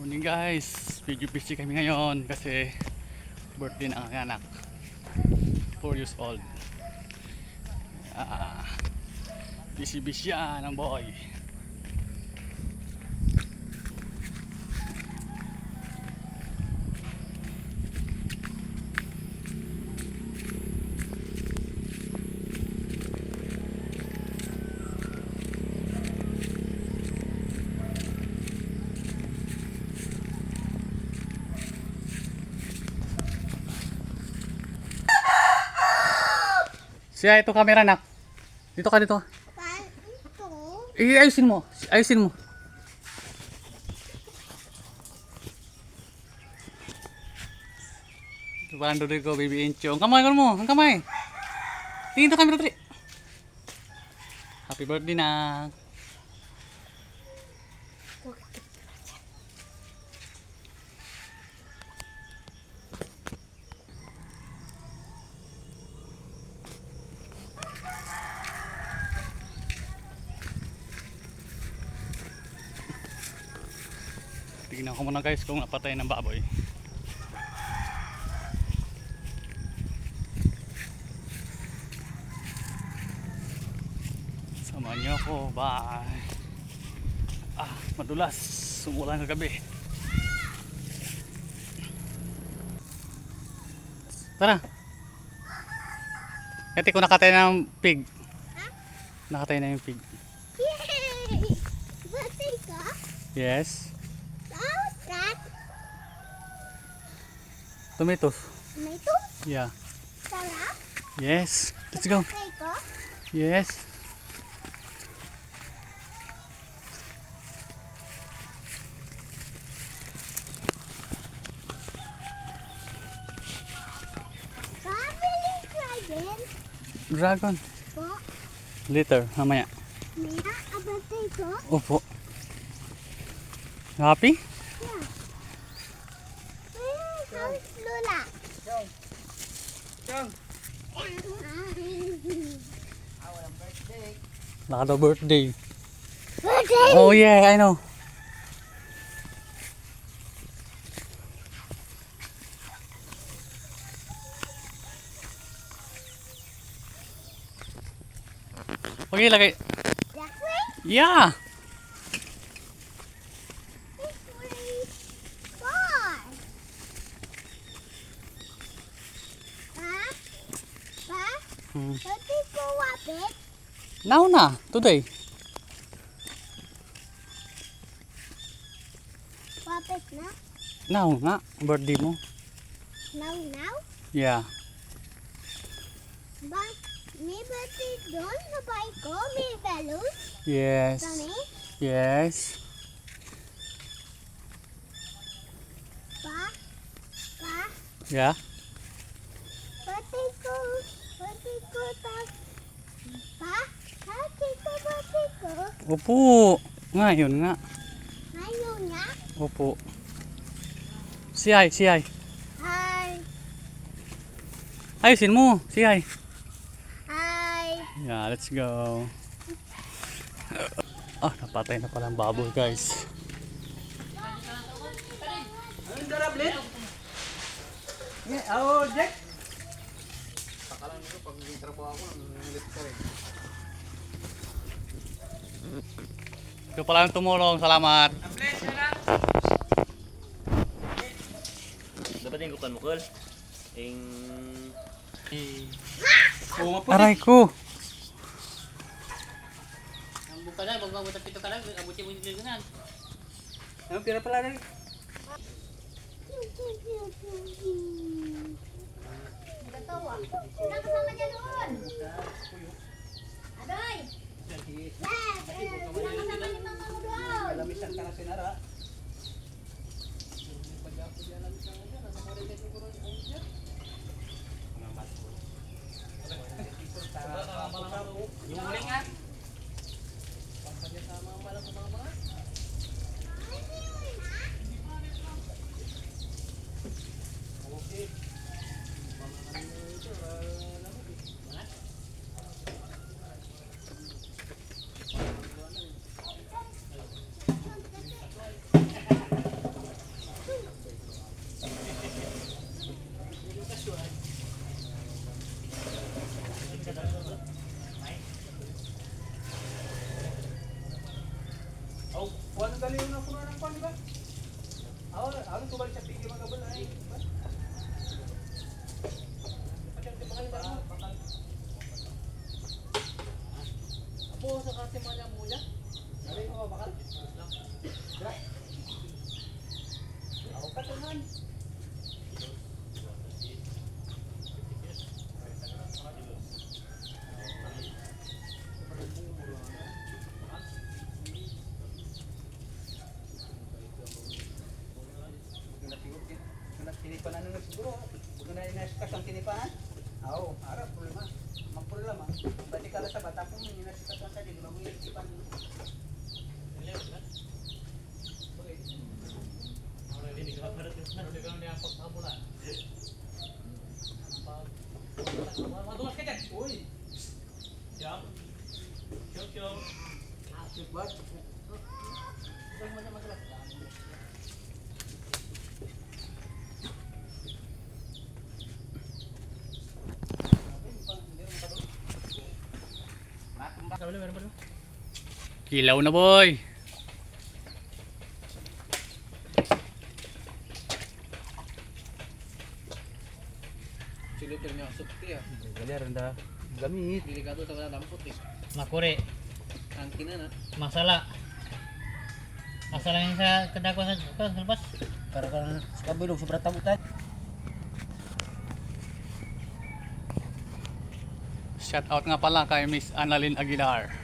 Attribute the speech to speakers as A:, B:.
A: Morning guys, video busy kami ngayon kasi birthday ng aking anak, 4 years old. Busy yan ang boy. Siya, ito camera nak. Dito ka dito. Ayusin mo. Ayusin mo. Ito parang doon ko, baby Incho. Ang kamay ko mo. Ang kamay. Tingin to camera dali. Happy birthday na. Tingnan ko muna guys kung napatay ng baboy. Samahan niyo ako. Bye. Madulas. Sumulan kagabi. Tara. Kati ko nakatay ng pig. Nakatay na yung pig.
B: Yay! Birthday ka?
A: Yes.
B: How's that?
A: Tomatoes.
B: Tomato?
A: Yeah.
B: Sarap?
A: Yes. Let's go.
B: Birthday ko?
A: Yes.
B: Family dragon?
A: Dragon.
B: Po?
A: Later. Mamaya.
B: Maya, a birthday ko?
A: Opo. Happy?
B: Yeah. How's Lola?
A: Laka daw birthday.
B: Birthday?
A: Oh yeah, I know. Okay, lagay.
B: That way?
A: Yeah.
B: This way. Far. Pa? Pa? Birthday ko wapit?
A: Now na. Today.
B: Wapit na?
A: Now nga. Birthday mo.
B: Now?
A: Yeah.
B: Ba? May birthday doon sa bike ko? May balloons?
A: Yes.
B: Kami?
A: Yes.
B: Pa? Pa?
A: Yeah.
B: Birthday ko tas. Pa? Birthday ko.
A: Opo. Ngayon nga.
B: Ngayon nga?
A: Opo. Siyay.
B: Hi.
A: Ayusin mo. Siyay.
B: Hi.
A: Yeah, let's go. Napatay na pala ang baboy guys.
C: Anong darablit? Oh, Jack! Sakalan nito pag trabaho ako, nangilit ka rin.
A: Ikaw pala ang tumulong. Salamat.
D: Dapat yung kukan mo, Kul.
A: Aray ko.
D: Ang buka na, pag mabutan pito ka lang, abutin mo yung lilunan.
C: Anong pira pala rin?
B: Sino kasama niya doon? Adoy! Yes! Sino kasama ni mama mo doon?
C: Kalamisan ka na sinara.
D: Yung uling nga.
C: galiw na kuno ng pan ba? Ako tubal sa pigi magabal ay.
B: Apo sa kasi mga mo ya.
C: Dali ko bakal. Ako ka tuman. Tinipanan nung siguro. Bukan na inasikas ang tinipanan. Oo, harap problema. Magproblema. Bati ka sa bata po may inasikas ang tadi. Bago yung tipan.
B: Madulas ka dyan.
C: Uy!
B: Jump. Kyok.
C: Sipbat.
B: Saan mo na madulas?
A: Kilaw na boy.
C: Silo pero niya sukti ah. Galer anda gamit.
B: Delikado sa dampot eh.
D: Makuri,
B: Ang kinana.
D: masala. Masala yung sa kadako sa lepas.
C: Para kan sa kabilog sa bratamutan.
A: Shout out nga pala kay Miss Annalyn Aguilar.